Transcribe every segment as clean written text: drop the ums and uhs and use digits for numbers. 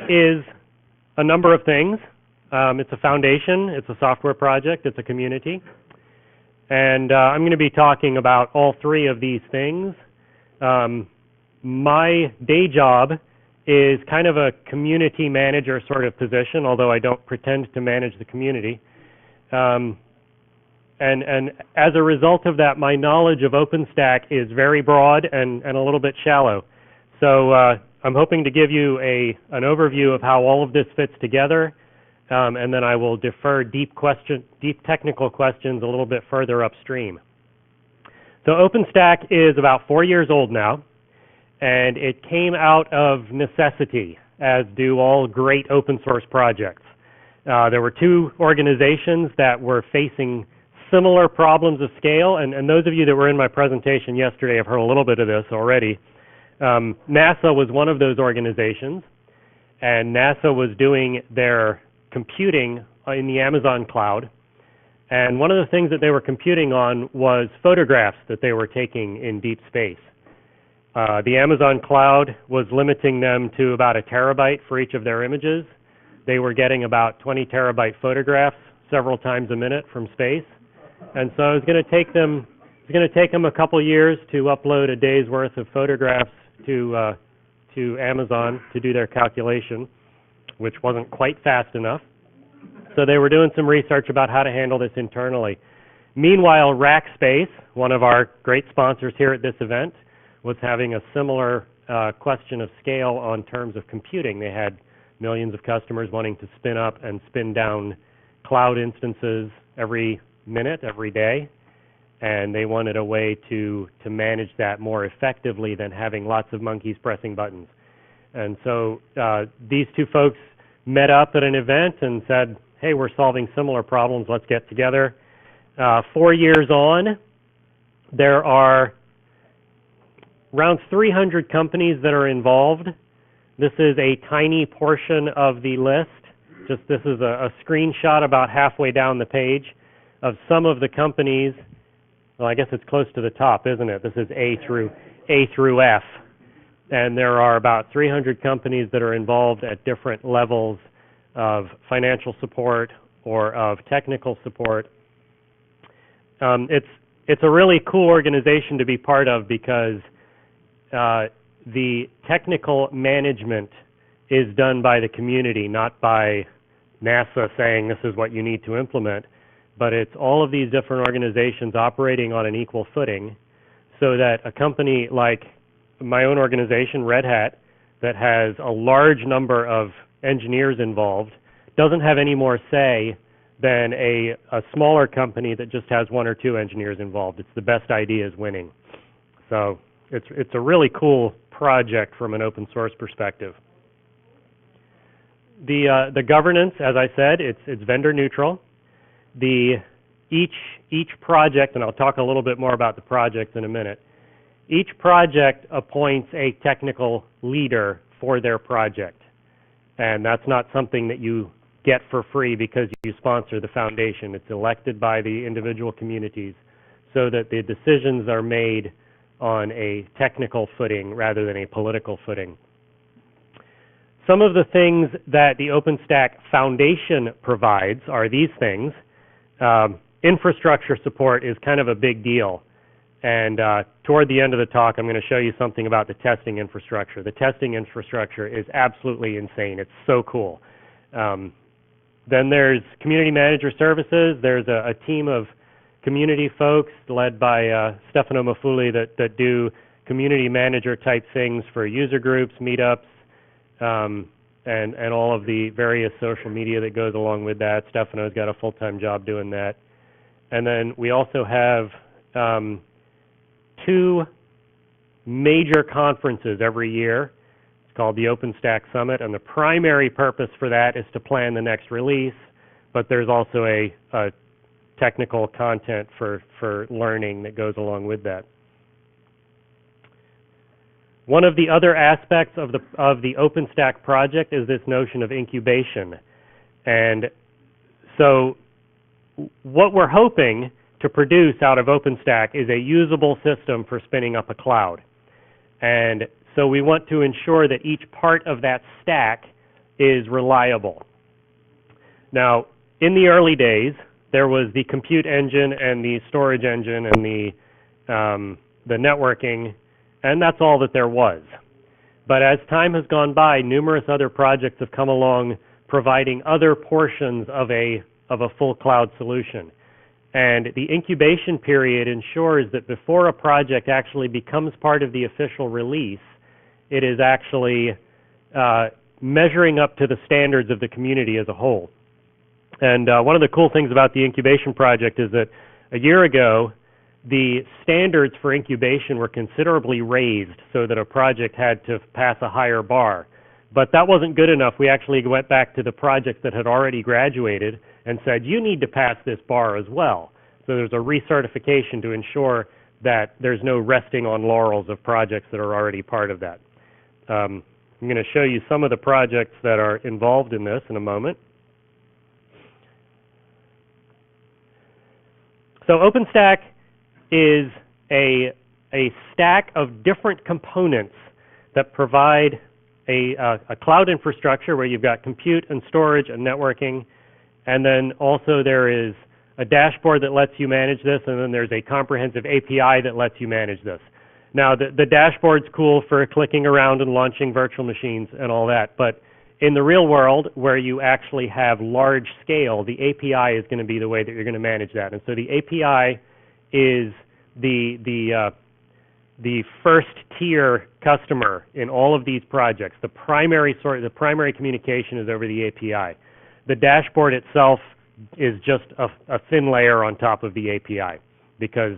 is a number of things. It's a foundation, it's a software project, it's a community. And I'm going to be talking about all three of these things. My day job is kind of a community manager sort of position, although I don't pretend to manage the community. And as a result of that, my knowledge of OpenStack is very broad and a little bit shallow. So I'm hoping to give you an overview of how all of this fits together, and then I will defer deep technical questions a little bit further upstream. So OpenStack is about 4 years old now, and it came out of necessity, as do all great open source projects. There were two organizations that were facing similar problems of scale, and those of you that were in my presentation yesterday have heard a little bit of this already. NASA was one of those organizations, and NASA was doing their computing in the Amazon cloud. And one of the things that they were computing on was photographs that they were taking in deep space. The Amazon cloud was limiting them to about 1 terabyte for each of their images. They were getting about 20 terabyte photographs several times a minute from space. And so it's going to take them a couple years to upload a day's worth of photographs to Amazon to do their calculation, which wasn't quite fast enough. So they were doing some research about how to handle this internally. Meanwhile, Rackspace, one of our great sponsors here at this event, was having a similar question of scale on terms of computing. They had millions of customers wanting to spin up and spin down cloud instances every minute, every day, and they wanted a way to manage that more effectively than having lots of monkeys pressing buttons. And so these two folks met up at an event and said, hey, we're solving similar problems, let's get together. 4 years on, there are around 300 companies that are involved. This is a tiny portion of the list. This is a screenshot about halfway down the page of some of the companies. Well, I guess it's close to the top, isn't it? This is A through F. And there are about 300 companies that are involved at different levels of financial support or of technical support. It's a really cool organization to be part of because the technical management is done by the community, not by NASA saying this is what you need to implement, but it's all of these different organizations operating on an equal footing so that a company like my own organization, Red Hat, that has a large number of engineers involved, doesn't have any more say than a smaller company that just has 1 or 2 engineers involved. It's the best ideas winning. So it's a really cool project from an open source perspective. The governance, as I said, it's vendor neutral. Each project, and I'll talk a little bit more about the projects in a minute, each project appoints a technical leader for their project. And that's not something that you get for free because you sponsor the foundation. It's elected by the individual communities so that the decisions are made on a technical footing rather than a political footing. Some of the things that the OpenStack Foundation provides are these things. Infrastructure support is kind of a big deal. And toward the end of the talk, I'm going to show you something about the testing infrastructure. The testing infrastructure is absolutely insane. It's so cool. Then there's community manager services. There's a team of community folks led by Stefano Mafuli that do community manager type things for user groups, meetups, and all of the various social media that goes along with that. Stefano's got a full-time job doing that. And then we also have 2 major conferences every year. It's called the OpenStack Summit, and the primary purpose for that is to plan the next release, but there's also a technical content for learning that goes along with that. One of the other aspects of the OpenStack project is this notion of incubation. And so what we're hoping to produce out of OpenStack is a usable system for spinning up a cloud. And so we want to ensure that each part of that stack is reliable. Now, in the early days, there was the compute engine and the storage engine and the networking, and that's all that there was. But as time has gone by, numerous other projects have come along providing other portions of a full cloud solution. And the incubation period ensures that before a project actually becomes part of the official release, it is actually measuring up to the standards of the community as a whole. And one of the cool things about the incubation project is that a year ago, the standards for incubation were considerably raised so that a project had to pass a higher bar. But that wasn't good enough. We actually went back to the projects that had already graduated and said, you need to pass this bar as well. So there's a recertification to ensure that there's no resting on laurels of projects that are already part of that. I'm going to show you some of the projects that are involved in this in a moment. So OpenStack is a stack of different components that provide a cloud infrastructure where you've got compute and storage and networking, and then also there is a dashboard that lets you manage this, and then there's a comprehensive API that lets you manage this. Now, the dashboard's cool for clicking around and launching virtual machines and all that, but in the real world, where you actually have large scale, the API is going to be the way that you're going to manage that. And so the API is the first tier customer in all of these projects. The primary communication is over the API. The dashboard itself is just a thin layer on top of the API, because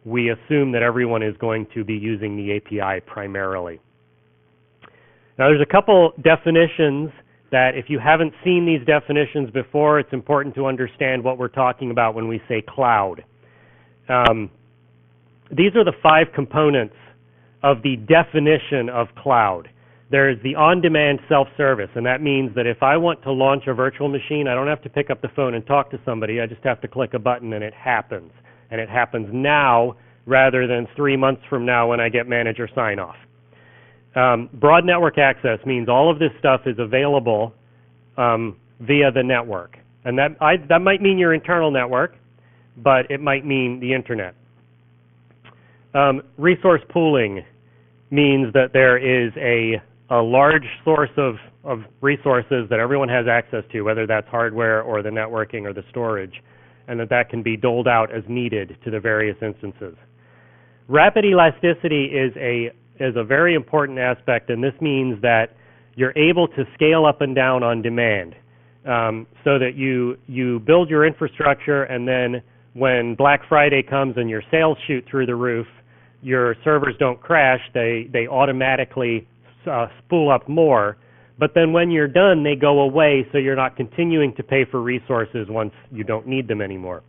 we assume that everyone is going to be using the API primarily. Now, there's a couple definitions that if you haven't seen these definitions before, it's important to understand what we're talking about when we say cloud. These are the 5 components of the definition of cloud. There's the on-demand self-service, and that means that if I want to launch a virtual machine, I don't have to pick up the phone and talk to somebody. I just have to click a button and it happens. And it happens now rather than 3 months from now when I get manager sign-off. Broad network access means all of this stuff is available via the network. And that might mean your internal network, but it might mean the internet. Resource pooling means that there is a large source of resources that everyone has access to, whether that's hardware or the networking or the storage, and that can be doled out as needed to the various instances. Rapid elasticity is a very important aspect, and this means that you're able to scale up and down on demand, so that you build your infrastructure, and then when Black Friday comes and your sales shoot through the roof, your servers don't crash, they automatically spool up more, but then when you're done, they go away, so you're not continuing to pay for resources once you don't need them anymore.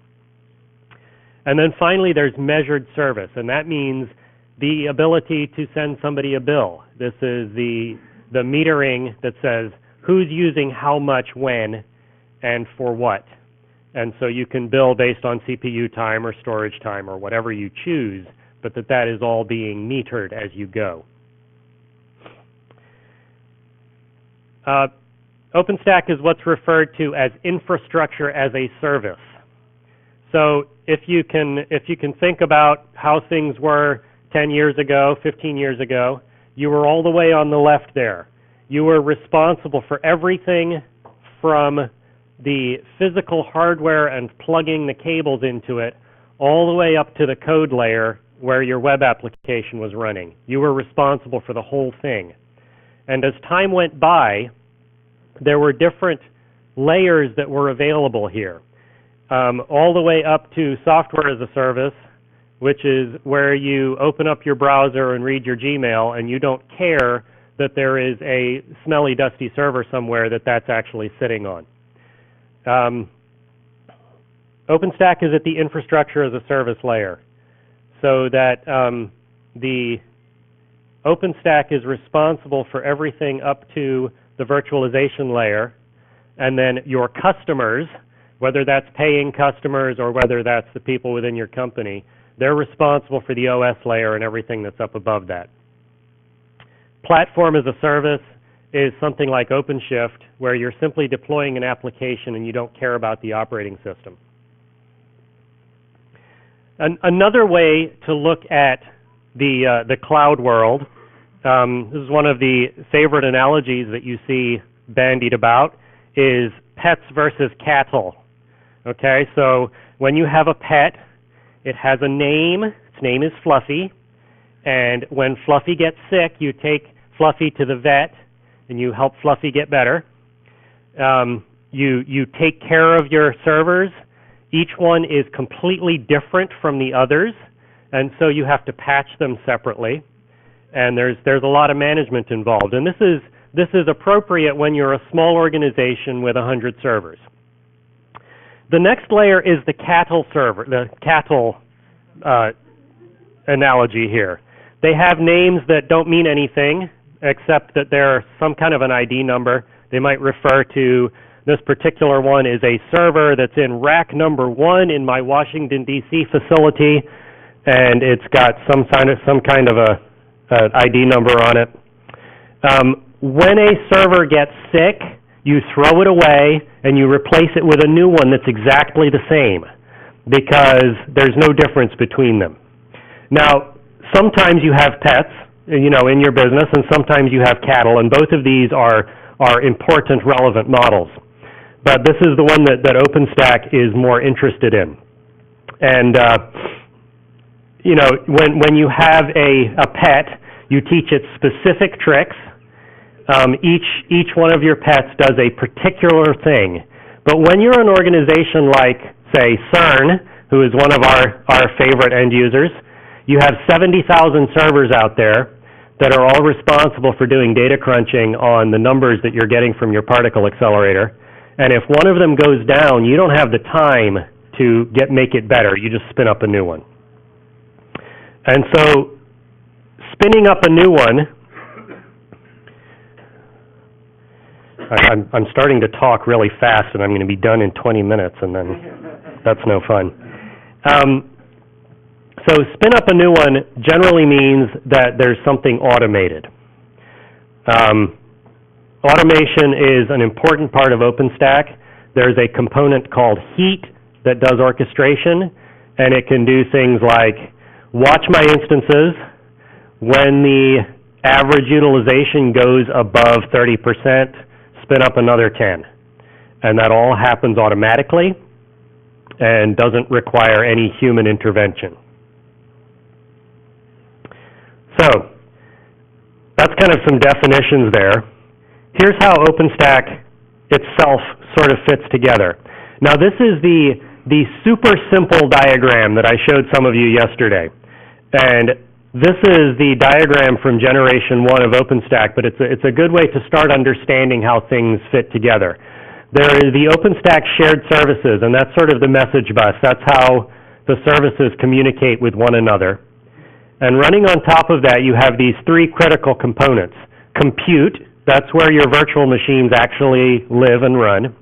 And then finally, there's measured service, and that means the ability to send somebody a bill. This is the metering that says who's using how much when and for what. And so you can bill based on CPU time or storage time or whatever you choose, but that is all being metered as you go. OpenStack is what's referred to as infrastructure as a service. So if you can think about how things were 10 years ago, 15 years ago, you were all the way on the left there. You were responsible for everything from the physical hardware and plugging the cables into it all the way up to the code layer where your web application was running. You were responsible for the whole thing. And as time went by, there were different layers that were available here, all the way up to software as a service, which is where you open up your browser and read your Gmail, and you don't care that there is a smelly, dusty server somewhere that's actually sitting on. OpenStack is at the infrastructure as a service layer, so that the OpenStack is responsible for everything up to the virtualization layer, and then your customers, whether that's paying customers or whether that's the people within your company, they're responsible for the OS layer and everything that's up above that. Platform as a service is something like OpenShift, where you're simply deploying an application and you don't care about the operating system. Another way to look at the cloud world, this is one of the favorite analogies that you see bandied about, is pets versus cattle. Okay, so when you have a pet, it has a name. Its name is Fluffy. And when Fluffy gets sick, you take Fluffy to the vet and you help Fluffy get better. You take care of your servers. Each one is completely different from the others, and so you have to patch them separately. And there's a lot of management involved. And this is appropriate when you're a small organization with 100 servers. The next layer is the cattle server, the cattle analogy here. They have names that don't mean anything except that they're some kind of an ID number. They might refer to, this particular one is a server that's in rack number 1 in my Washington, D.C. facility, and it's got some kind of a ID number on it. When a server gets sick, you throw it away and you replace it with a new one that's exactly the same, because there's no difference between them. Now, sometimes you have pets, in your business, and sometimes you have cattle, and both of these are important, relevant models. But this is the one that OpenStack is more interested in. And, when you have a pet, you teach it specific tricks. Each one of your pets does a particular thing. But when you're an organization like, say, CERN, who is one of our favorite end users, you have 70,000 servers out there that are all responsible for doing data crunching on the numbers that you're getting from your particle accelerator. And if one of them goes down, you don't have the time to make it better. You just spin up a new one. And so spinning up a new one, I'm starting to talk really fast, and I'm going to be done in 20 minutes, and then that's no fun. So spin up a new one generally means that there's something automated. Automation is an important part of OpenStack. There's a component called heat that does orchestration, and it can do things like watch my instances. When the average utilization goes above 30%, spin up another 10. And that all happens automatically and doesn't require any human intervention. So that's kind of some definitions there. Here's how OpenStack itself sort of fits together. Now this is the super simple diagram that I showed some of you yesterday. And this is the diagram from generation 1 of OpenStack, but it's a good way to start understanding how things fit together. There is the OpenStack shared services, and that's sort of the message bus. That's how the services communicate with one another. And running on top of that, you have these 3 critical components. Compute, that's where your virtual machines actually live and run.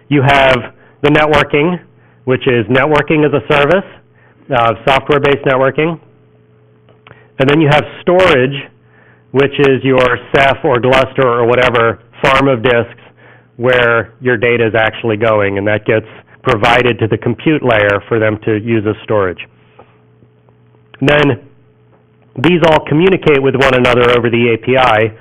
You have the networking, which is networking as a service, software-based networking. And then you have storage, which is your Ceph or Gluster or whatever farm of disks where your data is actually going, and that gets provided to the compute layer for them to use as storage. And then these all communicate with one another over the API.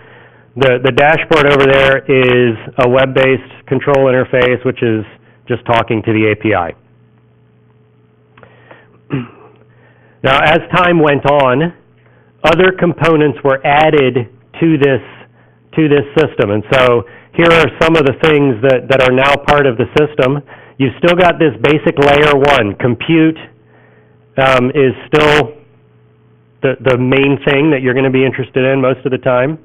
The dashboard over there is a web-based control interface, which is just talking to the API. Now, as time went on, other components were added to this system. And so here are some of the things that are now part of the system. You've still got this basic layer 1. Compute is still the main thing that you're going to be interested in most of the time.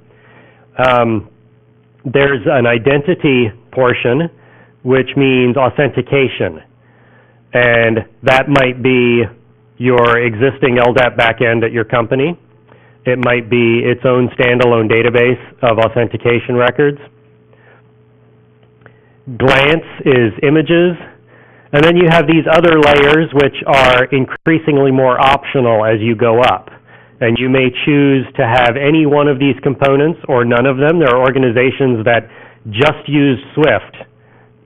There's an identity portion, which means authentication. And that might be your existing LDAP backend at your company. It might be its own standalone database of authentication records. Glance is images. And then you have these other layers which are increasingly more optional as you go up. And you may choose to have any one of these components or none of them. There are organizations that just use Swift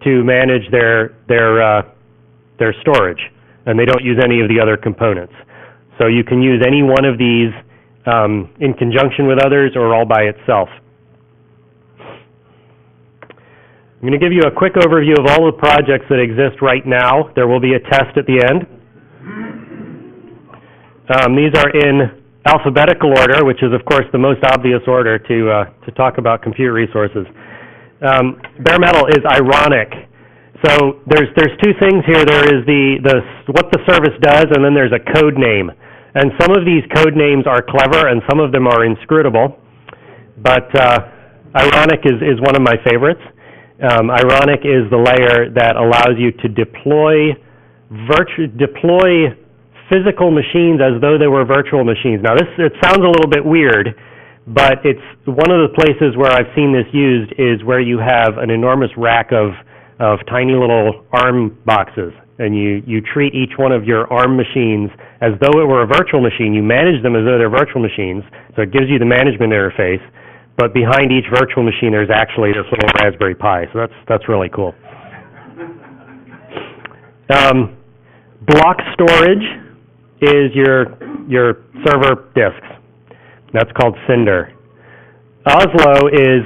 to manage their storage, and they don't use any of the other components. So you can use any one of these in conjunction with others or all by itself. I'm going to give you a quick overview of all the projects that exist right now. There will be a test at the end. These are in alphabetical order, which is, of course, the most obvious order to talk about compute resources. Bare metal is ironic. So there's two things here. There is what the service does, and then there's a code name. And some of these code names are clever, and some of them are inscrutable. But ironic is one of my favorites. Ironic is the layer that allows you to deploy physical machines as though they were virtual machines. Now, it sounds a little bit weird, but it's one of the places where I've seen this used is where you have an enormous rack of tiny little ARM boxes, and you treat each one of your ARM machines as though it were a virtual machine. You manage them as though they're virtual machines, so it gives you the management interface. But behind each virtual machine, there's actually this little Raspberry Pi, so that's really cool. Block storage is your server disks. That's called Cinder. Oslo is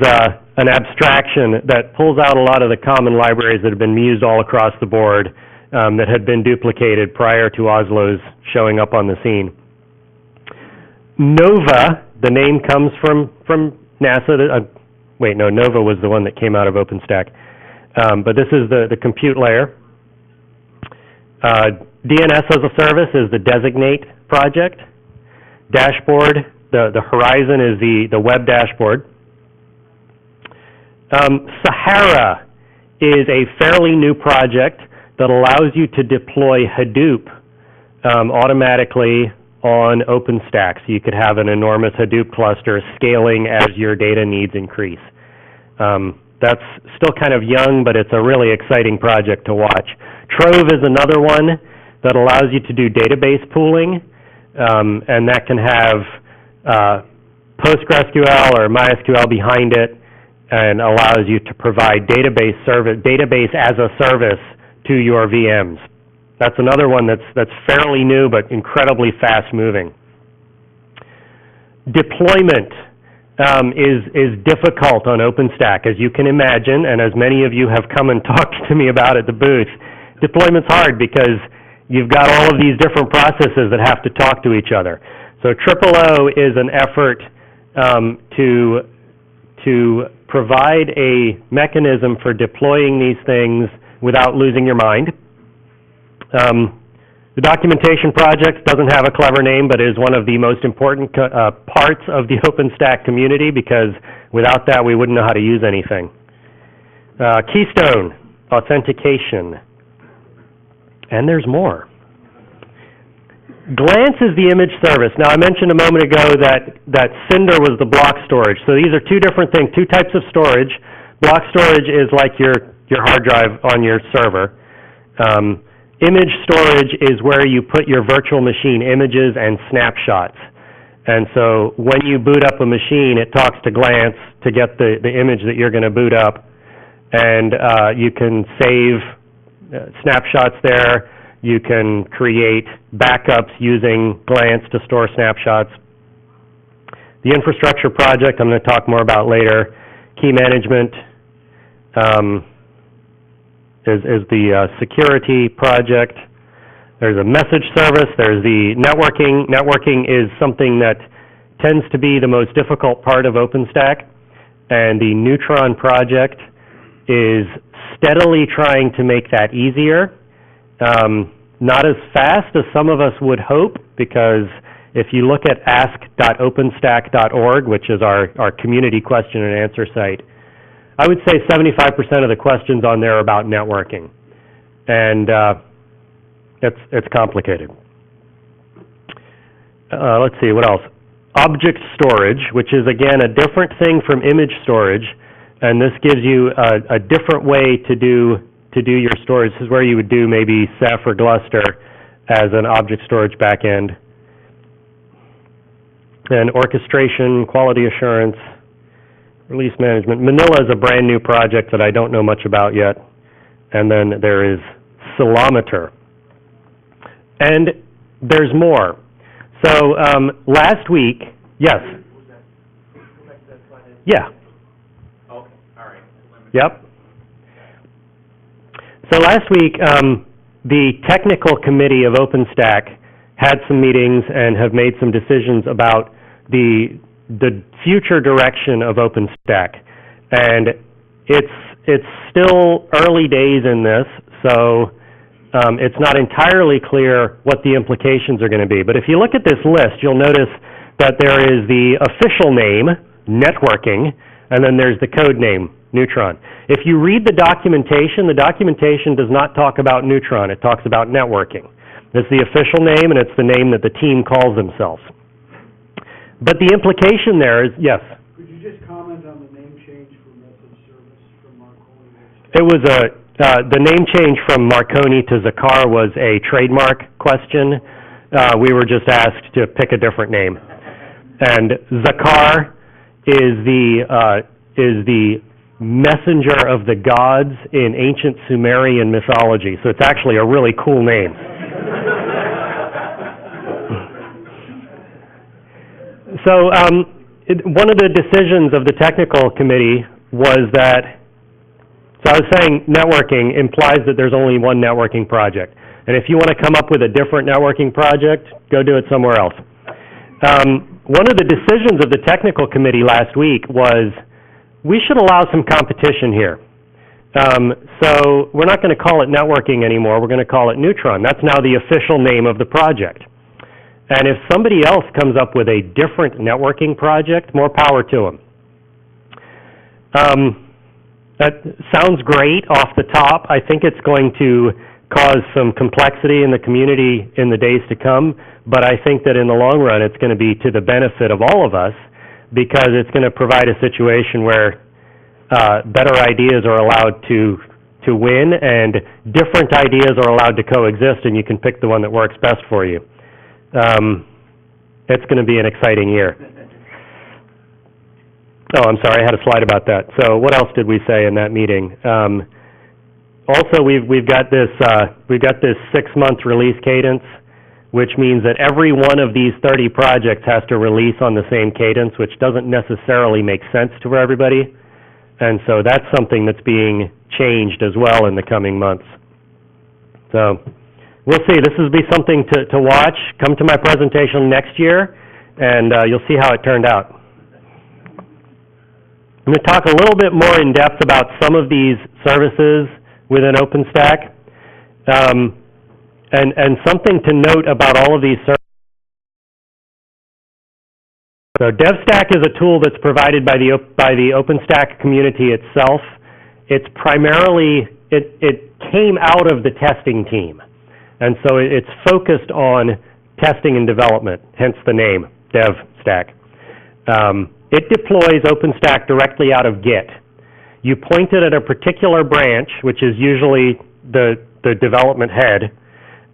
an abstraction that pulls out a lot of the common libraries that have been used all across the board that had been duplicated prior to Oslo's showing up on the scene. Nova, the name comes from NASA. Nova was the one that came out of OpenStack. But this is the compute layer. DNS as a service is the Designate project. Dashboard, the Horizon is the web dashboard. Sahara is a fairly new project that allows you to deploy Hadoop automatically on OpenStack. So you could have an enormous Hadoop cluster scaling as your data needs increase. That's still kind of young, but it's a really exciting project to watch. Trove is another one that allows you to do database pooling, and that can have PostgreSQL or MySQL behind it, and allows you to provide database as a service to your VMs. That's another one that's fairly new but incredibly fast moving. Deployment is difficult on OpenStack, as you can imagine, and as many of you have come and talked to me about at the booth. Deployment's hard because you've got all of these different processes that have to talk to each other. So OOO is an effort to provide a mechanism for deploying these things without losing your mind. The documentation project doesn't have a clever name, but is one of the most important parts of the OpenStack community, because without that we wouldn't know how to use anything. Keystone, authentication. And there's more. Glance is the image service. Now, I mentioned a moment ago that Cinder was the block storage. So these are two different things, two types of storage. Block storage is like your hard drive on your server. Image storage is where you put your virtual machine images and snapshots. And so when you boot up a machine, it talks to Glance to get the image that you're going to boot up. And you can save snapshots there. You can create backups using Glance to store snapshots. The infrastructure project I'm going to talk more about later. Key management is the security project. There's a message service. There's the networking. Networking is something that tends to be the most difficult part of OpenStack. And the Neutron project is steadily trying to make that easier. Not as fast as some of us would hope, because if you look at ask.openstack.org, which is our community question and answer site, I would say 75% of the questions on there are about networking. And it's complicated. Let's see, what else? Object storage, which is, again, a different thing from image storage. And this gives you a different way to do your storage. This is where you would do maybe Ceph or Gluster as an object storage backend. and orchestration, quality assurance, release management. Manila is a brand new project that I don't know much about yet. And then there is Ceilometer. And there's more. So last week, yes? Yeah. Okay, all right. Yep. So last week, the technical committee of OpenStack had some meetings and have made some decisions about the future direction of OpenStack. And it's still early days in this, so it's not entirely clear what the implications are going to be. But if you look at this list, you'll notice that there is the official name, networking, and then there's the code name, Neutron. If you read the documentation does not talk about Neutron. It talks about networking. It's the official name, and it's the name that the team calls themselves. But the implication there is, yes? Could you just comment on the name change for message service from Marconi? It was the name change from Marconi to Zakar was a trademark question. We were just asked to pick a different name. And Zakar is the messenger of the gods in ancient Sumerian mythology. So it's actually a really cool name. So one of the decisions of the technical committee was that, so I was saying networking implies that there's only one networking project. And if you want to come up with a different networking project, go do it somewhere else. One of the decisions of the technical committee last week was we should allow some competition here. So we're not going to call it networking anymore. We're going to call it Neutron. That's now the official name of the project. And if somebody else comes up with a different networking project, more power to them. That sounds great off the top. I think it's going to cause some complexity in the community in the days to come, but I think that in the long run it's going to be to the benefit of all of us because it's going to provide a situation where better ideas are allowed to win and different ideas are allowed to coexist and you can pick the one that works best for you. It's going to be an exciting year. Oh, I'm sorry, I had a slide about that. So what else did we say in that meeting? Also, we've got this 6-month release cadence, which means that every one of these 30 projects has to release on the same cadence, which doesn't necessarily make sense to everybody. And so that's something that's being changed as well in the coming months. So we'll see. This will be something to watch. Come to my presentation next year, and you'll see how it turned out. I'm going to talk a little bit more in depth about some of these services within OpenStack. And something to note about all of these services. So DevStack is a tool that's provided by the OpenStack community itself. It's primarily, it came out of the testing team. And so it's focused on testing and development, hence the name, DevStack. It deploys OpenStack directly out of Git. You point it at a particular branch, which is usually the development head,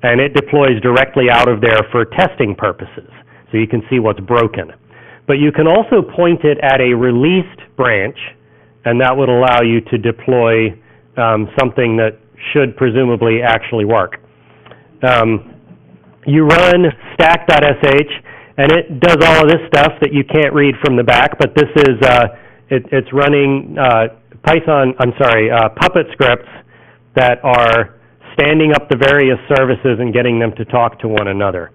and it deploys directly out of there for testing purposes, so you can see what's broken. But you can also point it at a released branch, and that would allow you to deploy something that should presumably actually work. You run stack.sh, and it does all of this stuff that you can't read from the back, but this is, it's running Puppet scripts that are standing up the various services and getting them to talk to one another.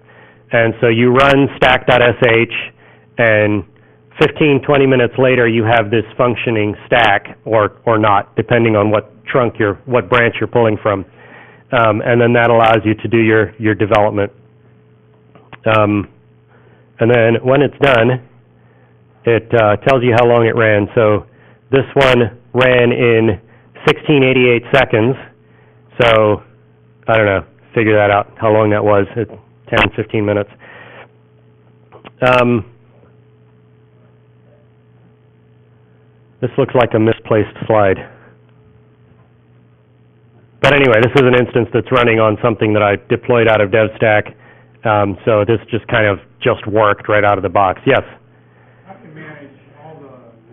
And so you run stack.sh, and 15, 20 minutes later you have this functioning stack, or not, depending on what what branch you're pulling from. And then that allows you to do your development. And then when it's done, it tells you how long it ran. So this one ran in 1688 seconds. So I don't know, figure that out, how long that was, 10, 15 minutes. This looks like a misplaced slide. But anyway, this is an instance that's running on something that I deployed out of DevStack. So this just kind of just worked right out of the box. Yes? How do you manage all the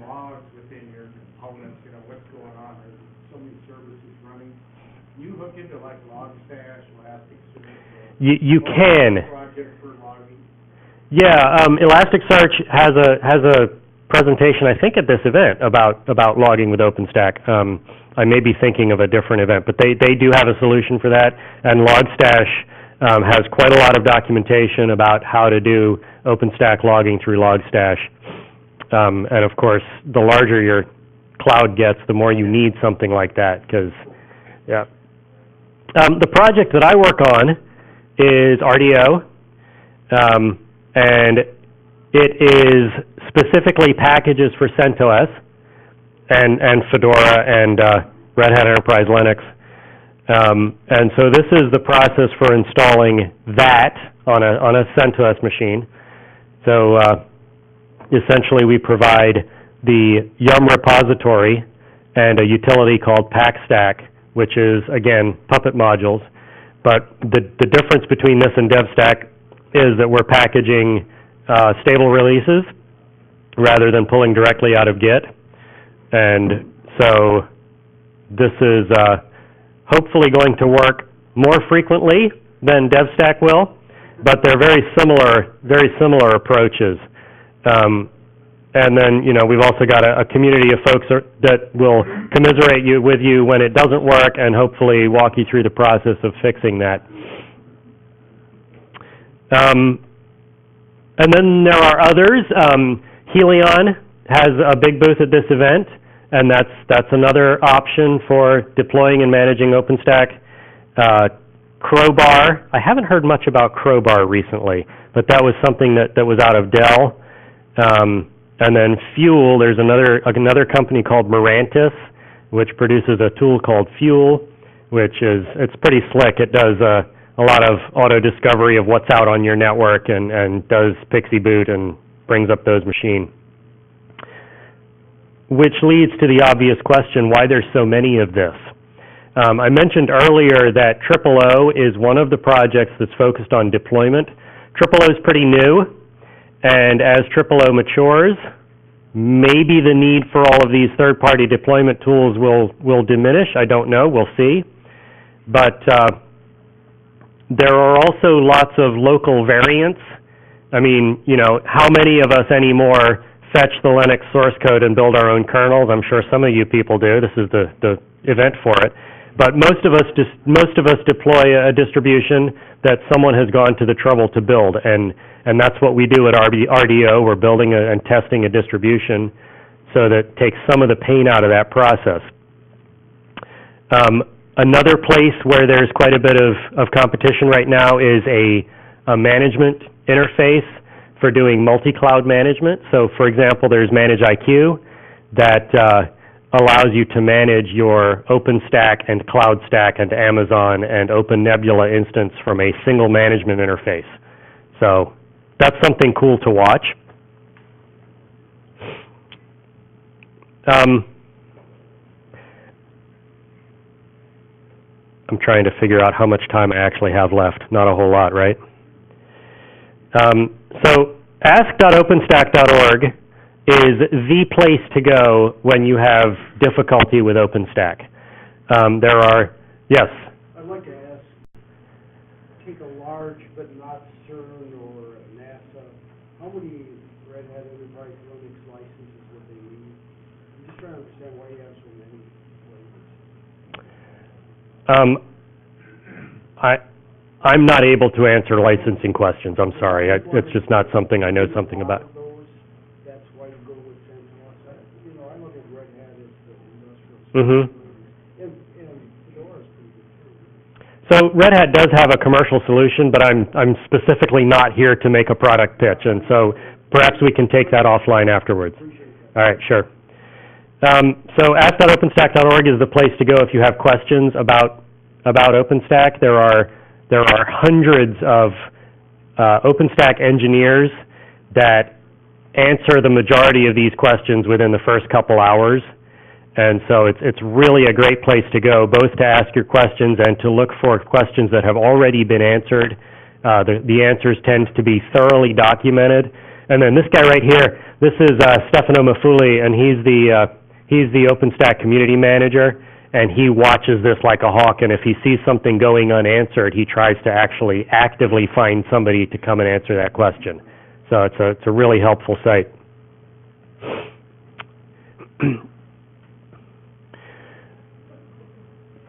logs within your components, what's going on? There's so many services running. You hook into like Logstash, Elasticsearch? You can. Project for logging? Yeah, Elasticsearch has a presentation, I think, at this event about logging with OpenStack. I may be thinking of a different event, but they do have a solution for that, and Logstash has quite a lot of documentation about how to do OpenStack logging through Logstash. And of course, the larger your cloud gets, the more you need something like that, because, yeah. The project that I work on is RDO, and it is specifically packages for CentOS and Fedora and Red Hat Enterprise Linux. And so this is the process for installing that on a CentOS machine. So essentially we provide the Yum repository and a utility called PackStack, which is, again, Puppet modules. But the difference between this and DevStack is that we're packaging stable releases rather than pulling directly out of Git. And so this is hopefully going to work more frequently than DevStack will, but they're very similar approaches. And then, we've also got a community of folks that will commiserate with you when it doesn't work and hopefully walk you through the process of fixing that. And then there are others. Helion has a big booth at this event, and that's another option for deploying and managing OpenStack. Crowbar, I haven't heard much about Crowbar recently, but that was something that was out of Dell. And then Fuel, there's another company called Mirantis, which produces a tool called Fuel, it's pretty slick. It does a lot of auto-discovery of what's out on your network and does Pixie boot and brings up those machines. Which leads to the obvious question, why there's so many of this. I mentioned earlier that OOO is one of the projects that's focused on deployment. OOO is pretty new, and as OOO matures, maybe the need for all of these third-party deployment tools will diminish. I don't know. We'll see. But there are also lots of local variants. I mean, how many of us anymore fetch the Linux source code and build our own kernels? I'm sure some of you people do. This is the event for it. But most of us deploy a distribution that someone has gone to the trouble to build, and that's what we do at RDO. We're building and testing a distribution so that it takes some of the pain out of that process. Another place where there's quite a bit of competition right now is a management interface for doing multi-cloud management. So, for example, there's ManageIQ that allows you to manage your OpenStack and CloudStack and Amazon and OpenNebula instance from a single management interface. So that's something cool to watch. I'm trying to figure out how much time I actually have left. Not a whole lot, right? So ask.openstack.org is the place to go when you have difficulty with OpenStack. There are, yes? I'd like to ask, take a large but not CERN or NASA, how many Red Hat Enterprise Linux licenses would they need? I'm just trying to understand why you have so many flavors. I'm not able to answer licensing questions. I'm sorry. It's just not something I know something about. That's why you go with CentOS. I look at Red Hat as the industrial. Mm-hmm. And Fedora is pretty good too. So Red Hat does have a commercial solution, but I'm specifically not here to make a product pitch, and so perhaps we can take that offline afterwards. All right, sure. So ask.openstack.org is the place to go if you have questions about OpenStack. There are hundreds of OpenStack engineers that answer the majority of these questions within the first couple hours. And so it's really a great place to go, both to ask your questions and to look for questions that have already been answered The answers tend to be thoroughly documented. And then this guy right here, this is Stefano Mafuli, and he's the OpenStack community manager, and he watches this like a hawk, and if he sees something going unanswered, he tries to actually actively find somebody to come and answer that question. So it's a really helpful site.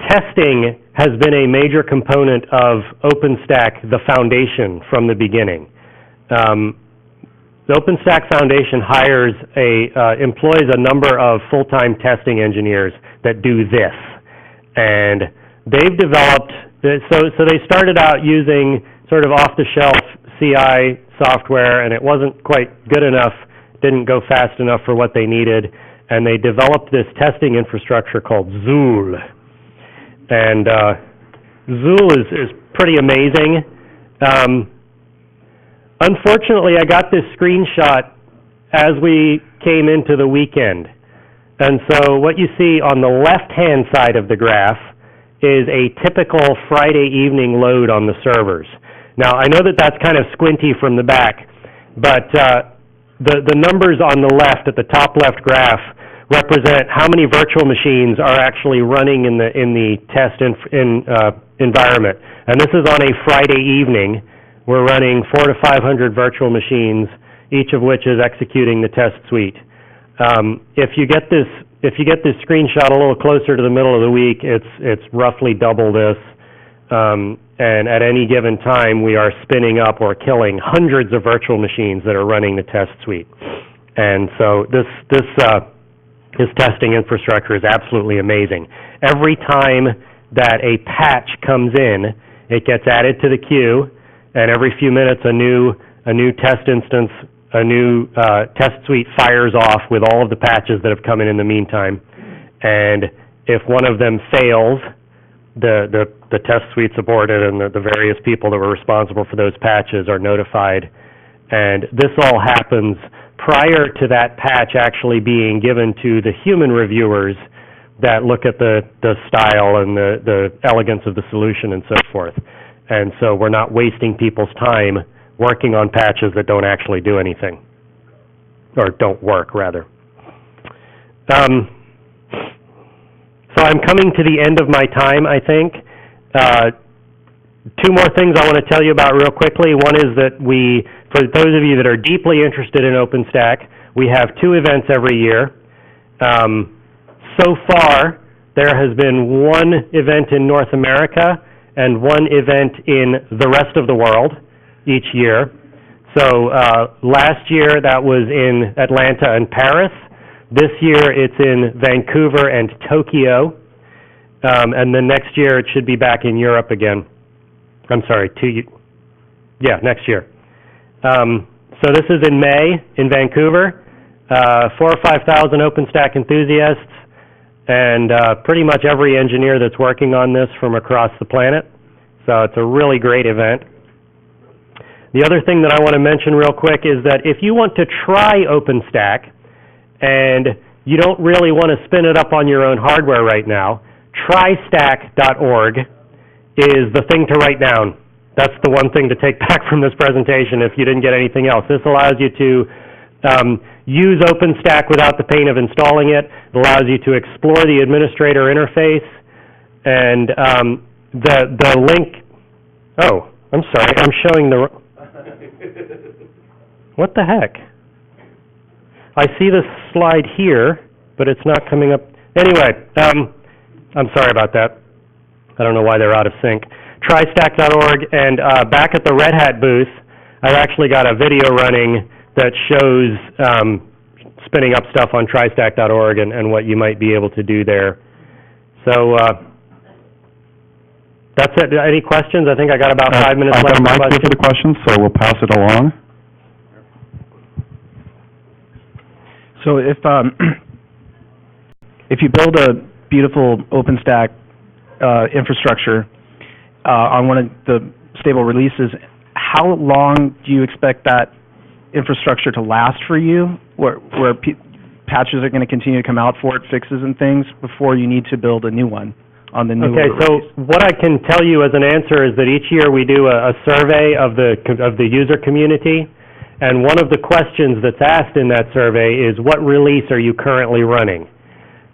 Testing has been a major component of OpenStack, the foundation, from the beginning. The OpenStack Foundation employs a number of full-time testing engineers that do this. And they've developed, so they started out using sort of off-the-shelf CI software, and it wasn't quite good enough, didn't go fast enough for what they needed, and they developed this testing infrastructure called SCaLE. And SCaLE is pretty amazing. Unfortunately, I got this screenshot as we came into the weekend. And so what you see on the left-hand side of the graph is a typical Friday evening load on the servers. Now, I know that that's kind of squinty from the back, but the numbers on the left, at the top left graph, represent how many virtual machines are actually running in the test environment. And this is on a Friday evening. We're running 400 to 500 virtual machines, each of which is executing the test suite. If you get this screenshot a little closer to the middle of the week, it's roughly double this. And at any given time, we are spinning up or killing hundreds of virtual machines that are running the test suite. And so this testing infrastructure is absolutely amazing. Every time that a patch comes in, it gets added to the queue, and every few minutes a new test instance, a new test suite fires off with all of the patches that have come in the meantime. And if one of them fails, the test suite's aborted, and the various people that were responsible for those patches are notified. And this all happens prior to that patch actually being given to the human reviewers that look at the style and the elegance of the solution and so forth. And so we're not wasting people's time working on patches that don't actually do anything, or don't work, rather. So I'm coming to the end of my time, I think. Two more things I want to tell you about real quickly. One is that for those of you that are deeply interested in OpenStack, we have 2 events every year. So far, there has been 1 event in North America and 1 event in the rest of the world each year. So last year, that was in Atlanta and Paris. This year, it's in Vancouver and Tokyo. And then next year, it should be back in Europe again. I'm sorry, next year. So this is in May in Vancouver. 4,000 or 5,000 OpenStack enthusiasts, and pretty much every engineer that's working on this from across the planet. So it's a really great event. The other thing that I want to mention real quick is that if you want to try OpenStack and you don't really want to spin it up on your own hardware right now, trystack.org is the thing to write down. That's the one thing to take back from this presentation if you didn't get anything else. This allows you to use OpenStack without the pain of installing it. It allows you to explore the administrator interface. And the link, oh, I'm sorry, I'm showing the, what the heck? I see this slide here, but it's not coming up. Anyway, I'm sorry about that. I don't know why they're out of sync. Trystack.org, and back at the Red Hat booth, I've actually got a video running that shows spinning up stuff on Trystack.org and what you might be able to do there. So that's it. Any questions? I think I got about 5 minutes left. I've got a mic here for the questions, so we'll pass it along. So if you build a beautiful OpenStack infrastructure on one of the stable releases, how long do you expect that infrastructure to last for you, where patches are going to continue to come out for it, fixes and things, before you need to build a new one on the newer Okay, so release? what I can tell you as an answer is that each year we do a survey of the user community, and one of the questions that's asked in that survey is, what release are you currently running?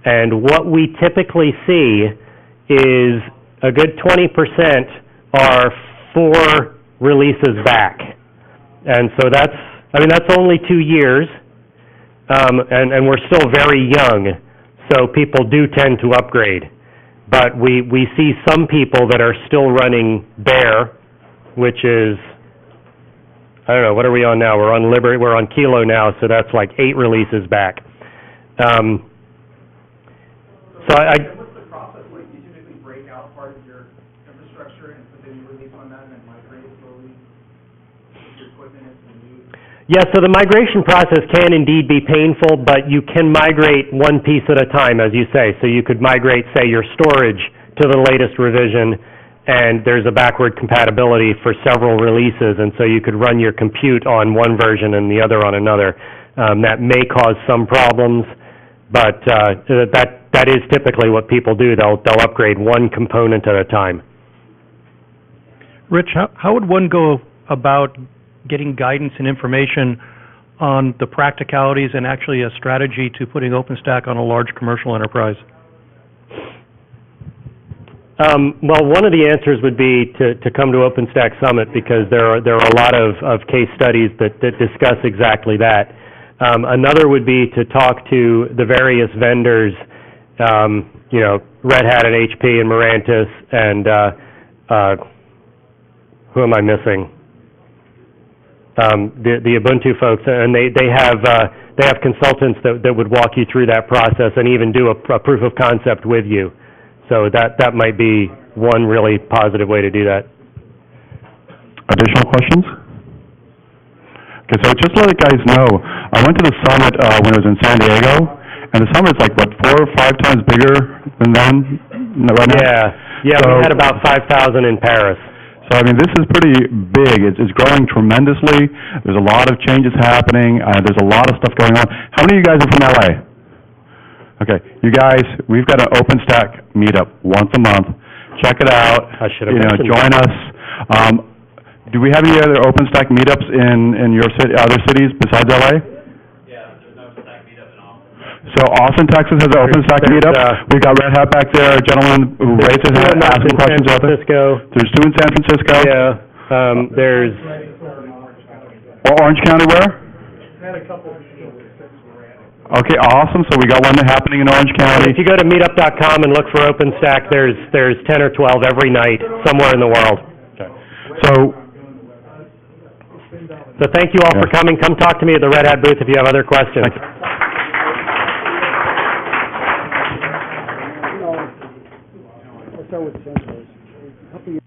And what we typically see is a good 20% are 4 releases back. And so that's only 2 years, and we're still very young, so people do tend to upgrade. But we see some people that are still running bare, which is, I don't know, what are we on now? We're on Kilo now, so that's like 8 releases back. So What's the process like? You typically break out part of your infrastructure and put the new release on that and then migrate slowly with your equipment into the new? yeah, so the migration process can indeed be painful, but you can migrate one piece at a time, as you say. So you could migrate, say, your storage to the latest revision, and there's a backward compatibility for several releases, and so you could run your compute on one version and the other on another. That may cause some problems, but that is typically what people do. They'll upgrade one component at a time. Rich, how would one go about getting guidance and information on the practicalities and actually a strategy to putting OpenStack on a large commercial enterprise? Well, one of the answers would be to come to OpenStack Summit, because there are a lot of case studies that discuss exactly that. Another would be to talk to the various vendors, Red Hat and HP and Mirantis and who am I missing? The Ubuntu folks, and they have consultants that would walk you through that process and even do a proof of concept with you. So that might be one really positive way to do that. Additional questions? Okay, so just to let you guys know, I went to the summit when I was in San Diego, and the summit's like, what, 4 or 5 times bigger than then? Right now? Yeah, we had about 5,000 in Paris. So, I mean, this is pretty big. It's growing tremendously. There's a lot of changes happening. There's a lot of stuff going on. How many of you guys are from LA? Okay, you guys, we've got an OpenStack meetup once a month. Check it out. I should have mentioned join us. Do we have any other OpenStack meetups in your city, other cities besides LA? Yeah, there's no stack meetup in Austin. So Austin, Texas has an OpenStack meetup. We've got Red Hat back there, a gentleman who raised his hand, asked some questions about it. There's 2 in San Francisco. Yeah, there's Orange County where? Had a couple of meetings since we're at it. Okay, awesome. So we got one happening in Orange County. if you go to meetup.com and look for OpenStack, there's 10 or 12 every night somewhere in the world. So thank you all for coming. Come talk to me at the Red Hat booth if you have other questions. I'll start with the sensors. A couple years